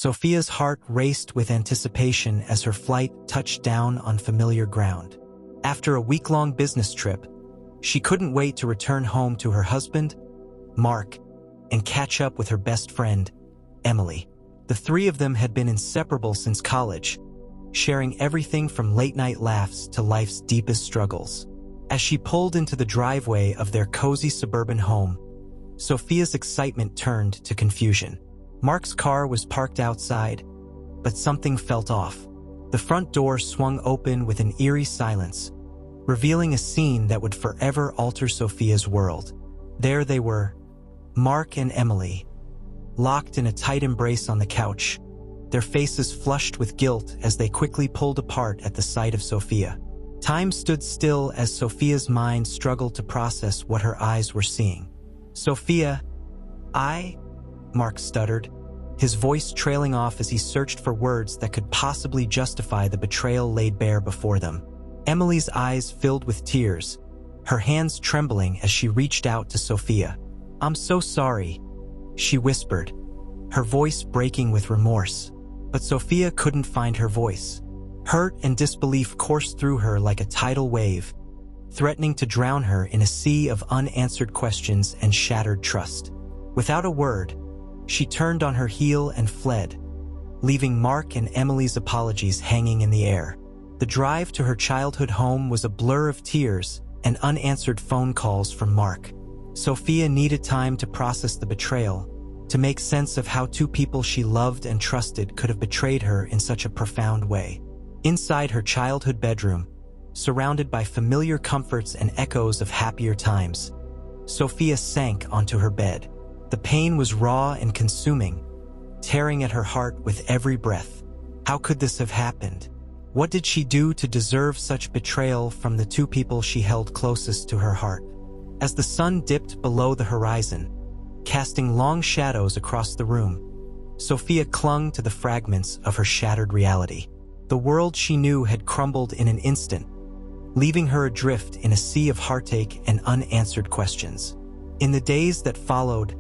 Sophia's heart raced with anticipation as her flight touched down on familiar ground. After a week-long business trip, she couldn't wait to return home to her husband, Mark, and catch up with her best friend, Emily. The three of them had been inseparable since college, sharing everything from late-night laughs to life's deepest struggles. As she pulled into the driveway of their cozy suburban home, Sophia's excitement turned to confusion. Mark's car was parked outside, but something felt off. The front door swung open with an eerie silence, revealing a scene that would forever alter Sophia's world. There they were, Mark and Emily, locked in a tight embrace on the couch, their faces flushed with guilt as they quickly pulled apart at the sight of Sophia. Time stood still as Sophia's mind struggled to process what her eyes were seeing. "Sophia, Mark stuttered, his voice trailing off as he searched for words that could possibly justify the betrayal laid bare before them. Emily's eyes filled with tears, her hands trembling as she reached out to Sophia. "I'm so sorry," she whispered, her voice breaking with remorse. But Sophia couldn't find her voice. Hurt and disbelief coursed through her like a tidal wave, threatening to drown her in a sea of unanswered questions and shattered trust. Without a word, she turned on her heel and fled, leaving Mark and Emily's apologies hanging in the air. The drive to her childhood home was a blur of tears and unanswered phone calls from Mark. Sophia needed time to process the betrayal, to make sense of how two people she loved and trusted could have betrayed her in such a profound way. Inside her childhood bedroom, surrounded by familiar comforts and echoes of happier times, Sophia sank onto her bed. The pain was raw and consuming, tearing at her heart with every breath. How could this have happened? What did she do to deserve such betrayal from the two people she held closest to her heart? As the sun dipped below the horizon, casting long shadows across the room, Sophia clung to the fragments of her shattered reality. The world she knew had crumbled in an instant, leaving her adrift in a sea of heartache and unanswered questions. In the days that followed,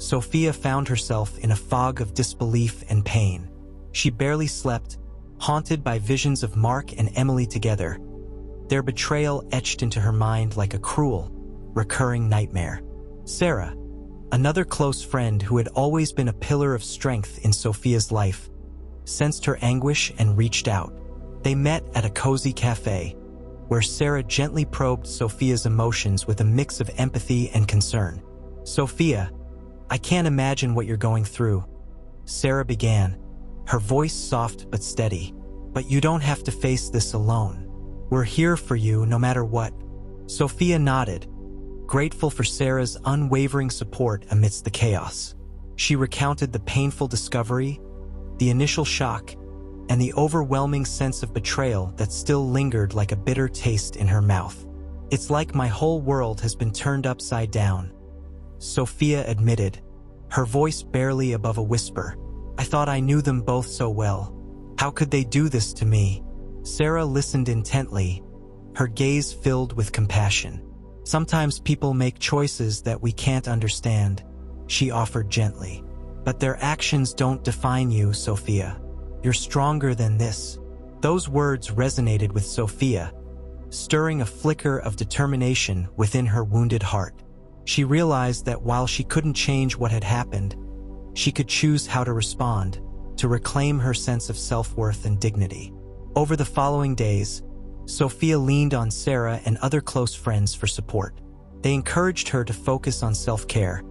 Sophia found herself in a fog of disbelief and pain. She barely slept, haunted by visions of Mark and Emily together, their betrayal etched into her mind like a cruel, recurring nightmare. Sarah, another close friend who had always been a pillar of strength in Sophia's life, sensed her anguish and reached out. They met at a cozy cafe, where Sarah gently probed Sophia's emotions with a mix of empathy and concern. "Sophia, I can't imagine what you're going through," Sarah began, her voice soft but steady. "But you don't have to face this alone. We're here for you no matter what." Sophia nodded, grateful for Sarah's unwavering support amidst the chaos. She recounted the painful discovery, the initial shock, and the overwhelming sense of betrayal that still lingered like a bitter taste in her mouth. "It's like my whole world has been turned upside down," Sophia admitted, her voice barely above a whisper. "I thought I knew them both so well. How could they do this to me?" Sarah listened intently, her gaze filled with compassion. "Sometimes people make choices that we can't understand," she offered gently. "But their actions don't define you, Sophia. You're stronger than this." Those words resonated with Sophia, stirring a flicker of determination within her wounded heart. She realized that while she couldn't change what had happened, she could choose how to respond, to reclaim her sense of self-worth and dignity. Over the following days, Sophia leaned on Sarah and other close friends for support. They encouraged her to focus on self-care,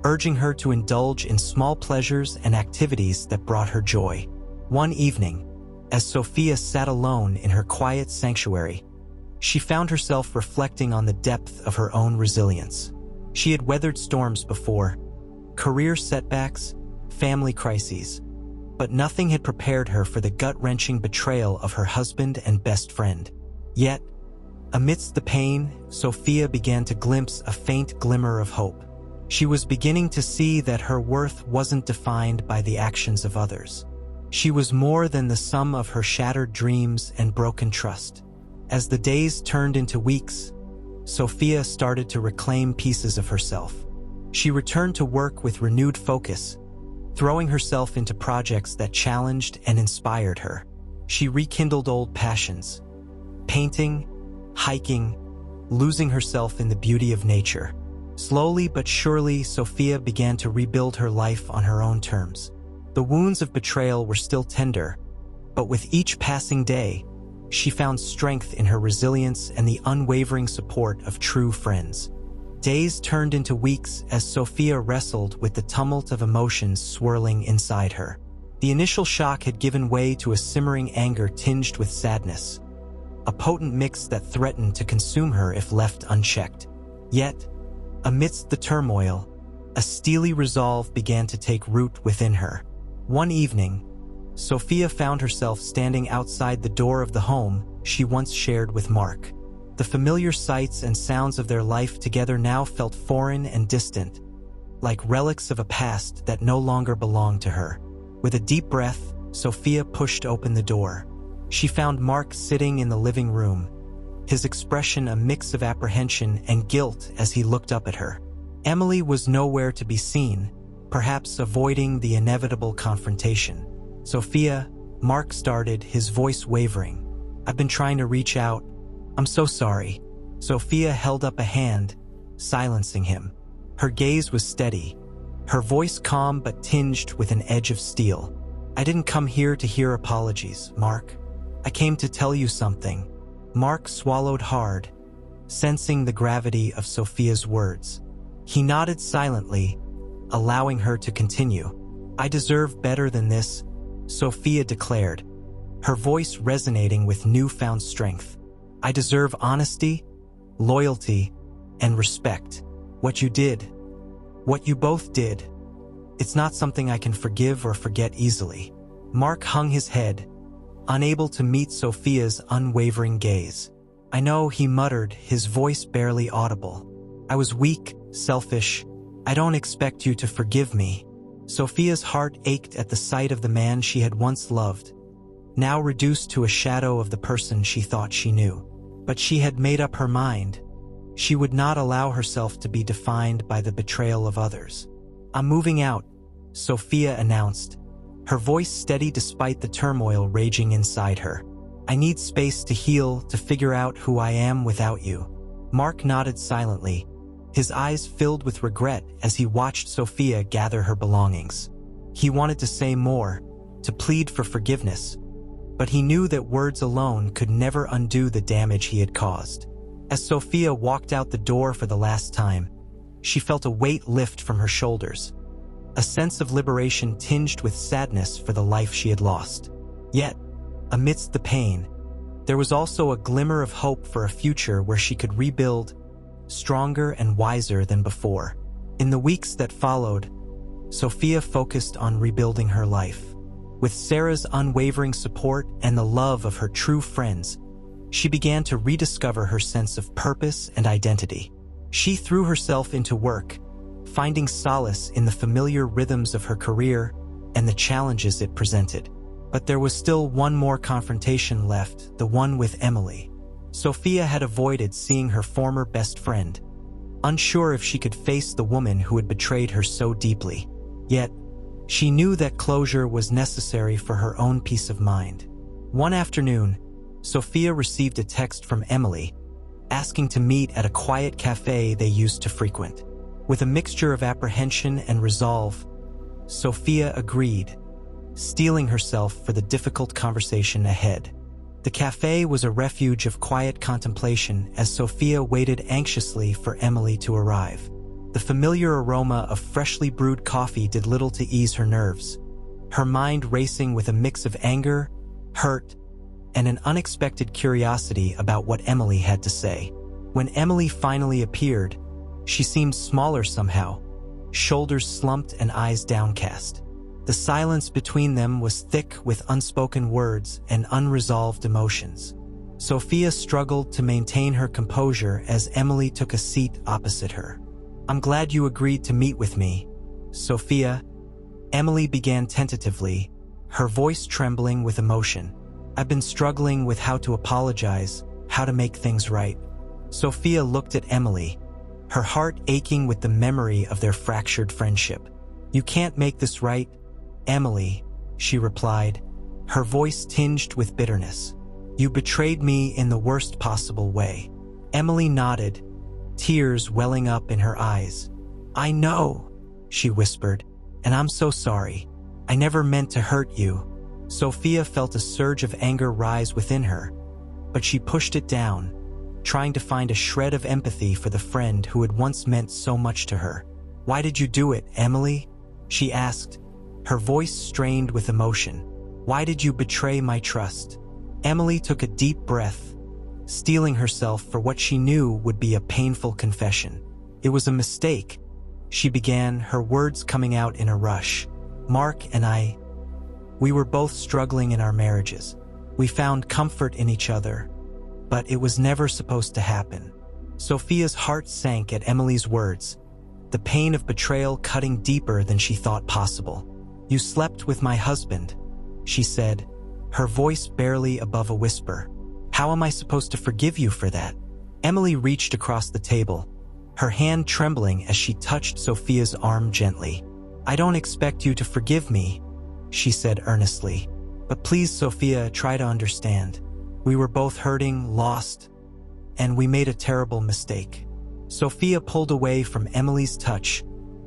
urging her to indulge in small pleasures and activities that brought her joy. One evening, as Sophia sat alone in her quiet sanctuary, she found herself reflecting on the depth of her own resilience. She had weathered storms before, career setbacks, family crises, but nothing had prepared her for the gut-wrenching betrayal of her husband and best friend. Yet, amidst the pain, Sophia began to glimpse a faint glimmer of hope. She was beginning to see that her worth wasn't defined by the actions of others. She was more than the sum of her shattered dreams and broken trust. As the days turned into weeks, Sophia started to reclaim pieces of herself. She returned to work with renewed focus, throwing herself into projects that challenged and inspired her. She rekindled old passions, painting, hiking, losing herself in the beauty of nature. Slowly but surely, Sophia began to rebuild her life on her own terms. The wounds of betrayal were still tender, but with each passing day, she found strength in her resilience and the unwavering support of true friends. Days turned into weeks as Sophia wrestled with the tumult of emotions swirling inside her. The initial shock had given way to a simmering anger tinged with sadness, a potent mix that threatened to consume her if left unchecked. Yet, amidst the turmoil, a steely resolve began to take root within her. One evening, Sophia found herself standing outside the door of the home she once shared with Mark. The familiar sights and sounds of their life together now felt foreign and distant, like relics of a past that no longer belonged to her. With a deep breath, Sophia pushed open the door. She found Mark sitting in the living room, his expression a mix of apprehension and guilt as he looked up at her. Emily was nowhere to be seen, perhaps avoiding the inevitable confrontation. "Sophia," Mark started, his voice wavering. "I've been trying to reach out. I'm so sorry." Sophia held up a hand, silencing him. Her gaze was steady, her voice calm but tinged with an edge of steel. "I didn't come here to hear apologies, Mark. I came to tell you something." Mark swallowed hard, sensing the gravity of Sophia's words. He nodded silently, allowing her to continue. "I deserve better than this," Sophia declared, her voice resonating with newfound strength. "I deserve honesty, loyalty, and respect. What you did, what you both did, it's not something I can forgive or forget easily." Mark hung his head, unable to meet Sophia's unwavering gaze. "I know," he muttered, his voice barely audible. "I was weak, selfish. I don't expect you to forgive me." Sophia's heart ached at the sight of the man she had once loved, now reduced to a shadow of the person she thought she knew. But she had made up her mind. She would not allow herself to be defined by the betrayal of others. "I'm moving out," Sophia announced, her voice steady despite the turmoil raging inside her. "I need space to heal, to figure out who I am without you." Mark nodded silently, his eyes filled with regret as he watched Sophia gather her belongings. He wanted to say more, to plead for forgiveness, but he knew that words alone could never undo the damage he had caused. As Sophia walked out the door for the last time, she felt a weight lift from her shoulders, a sense of liberation tinged with sadness for the life she had lost. Yet, amidst the pain, there was also a glimmer of hope for a future where she could rebuild, stronger and wiser than before. In the weeks that followed, Sophia focused on rebuilding her life. With Sarah's unwavering support and the love of her true friends, she began to rediscover her sense of purpose and identity. She threw herself into work, finding solace in the familiar rhythms of her career and the challenges it presented. But there was still one more confrontation left, the one with Emily. Sophia had avoided seeing her former best friend, unsure if she could face the woman who had betrayed her so deeply. Yet, she knew that closure was necessary for her own peace of mind. One afternoon, Sophia received a text from Emily, asking to meet at a quiet cafe they used to frequent. With a mixture of apprehension and resolve, Sophia agreed, steeling herself for the difficult conversation ahead. The cafe was a refuge of quiet contemplation as Sophia waited anxiously for Emily to arrive. The familiar aroma of freshly brewed coffee did little to ease her nerves, her mind racing with a mix of anger, hurt, and an unexpected curiosity about what Emily had to say. When Emily finally appeared, she seemed smaller somehow, shoulders slumped and eyes downcast. The silence between them was thick with unspoken words and unresolved emotions. Sophia struggled to maintain her composure as Emily took a seat opposite her. "I'm glad you agreed to meet with me, Sophia," Emily began tentatively, her voice trembling with emotion. "I've been struggling with how to apologize, how to make things right." Sophia looked at Emily, her heart aching with the memory of their fractured friendship. "You can't make this right," Emily, she replied, her voice tinged with bitterness. You betrayed me in the worst possible way. Emily nodded, tears welling up in her eyes. I know, she whispered, and I'm so sorry. I never meant to hurt you. Sophia felt a surge of anger rise within her, but she pushed it down, trying to find a shred of empathy for the friend who had once meant so much to her. Why did you do it, Emily? She asked, her voice strained with emotion. Why did you betray my trust? Emily took a deep breath, steeling herself for what she knew would be a painful confession. It was a mistake, she began, her words coming out in a rush. Mark and I, we were both struggling in our marriages. We found comfort in each other, but it was never supposed to happen. Sophia's heart sank at Emily's words, the pain of betrayal cutting deeper than she thought possible. You slept with my husband, she said, her voice barely above a whisper. How am I supposed to forgive you for that? Emily reached across the table, her hand trembling as she touched Sophia's arm gently. I don't expect you to forgive me, she said earnestly. But please, Sophia, try to understand. We were both hurting, lost, and we made a terrible mistake. Sophia pulled away from Emily's touch,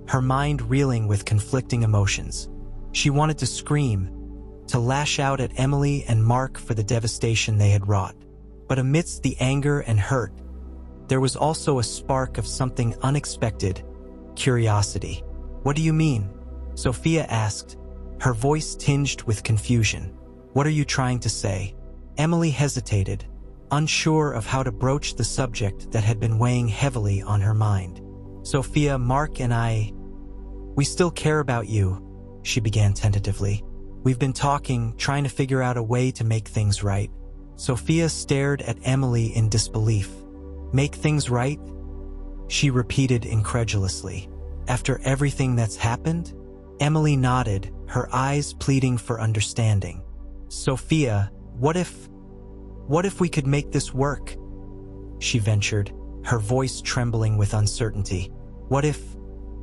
her mind reeling with conflicting emotions. She wanted to scream, to lash out at Emily and Mark for the devastation they had wrought. But amidst the anger and hurt, there was also a spark of something unexpected, curiosity. What do you mean? Sophia asked, her voice tinged with confusion. What are you trying to say? Emily hesitated, unsure of how to broach the subject that had been weighing heavily on her mind. Sophia, Mark and I, we still care about you, she began tentatively. We've been talking, trying to figure out a way to make things right. Sophia stared at Emily in disbelief. Make things right? She repeated incredulously. After everything that's happened? Emily nodded, her eyes pleading for understanding. Sophia, what if we could make this work? She ventured, her voice trembling with uncertainty. What if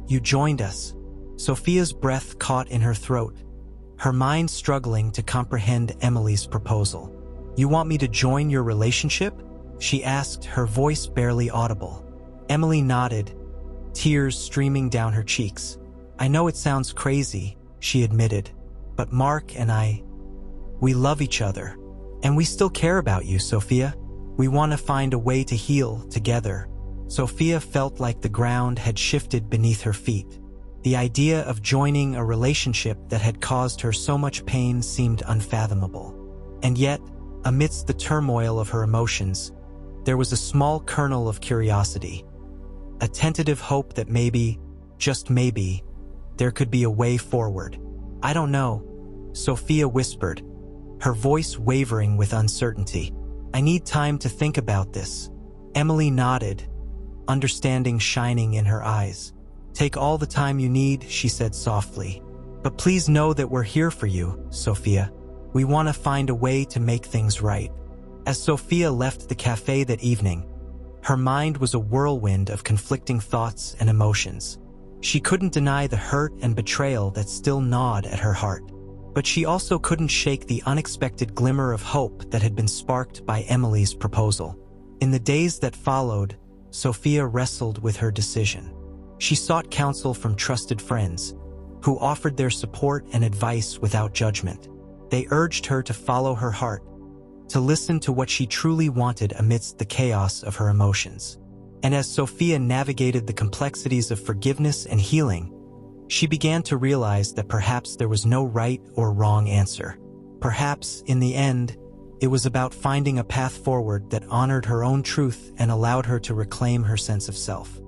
you joined us? Sophia's breath caught in her throat, her mind struggling to comprehend Emily's proposal. You want me to join your relationship? She asked, her voice barely audible. Emily nodded, tears streaming down her cheeks. I know it sounds crazy, she admitted, but Mark and I, we love each other, and we still care about you, Sophia. We want to find a way to heal together. Sophia felt like the ground had shifted beneath her feet. The idea of joining a relationship that had caused her so much pain seemed unfathomable. And yet, amidst the turmoil of her emotions, there was a small kernel of curiosity, a tentative hope that maybe, just maybe, there could be a way forward. I don't know, Sophia whispered, her voice wavering with uncertainty. I need time to think about this. Emily nodded, understanding shining in her eyes. Take all the time you need, she said softly. But please know that we're here for you, Sophia. We want to find a way to make things right. As Sophia left the cafe that evening, her mind was a whirlwind of conflicting thoughts and emotions. She couldn't deny the hurt and betrayal that still gnawed at her heart. But she also couldn't shake the unexpected glimmer of hope that had been sparked by Emily's proposal. In the days that followed, Sophia wrestled with her decision. She sought counsel from trusted friends, who offered their support and advice without judgment. They urged her to follow her heart, to listen to what she truly wanted amidst the chaos of her emotions. And as Sophia navigated the complexities of forgiveness and healing, she began to realize that perhaps there was no right or wrong answer. Perhaps, in the end, it was about finding a path forward that honored her own truth and allowed her to reclaim her sense of self.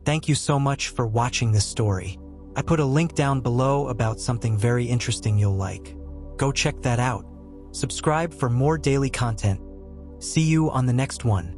Thank you so much for watching this story. I put a link down below about something very interesting you'll like. Go check that out. Subscribe for more daily content. See you on the next one.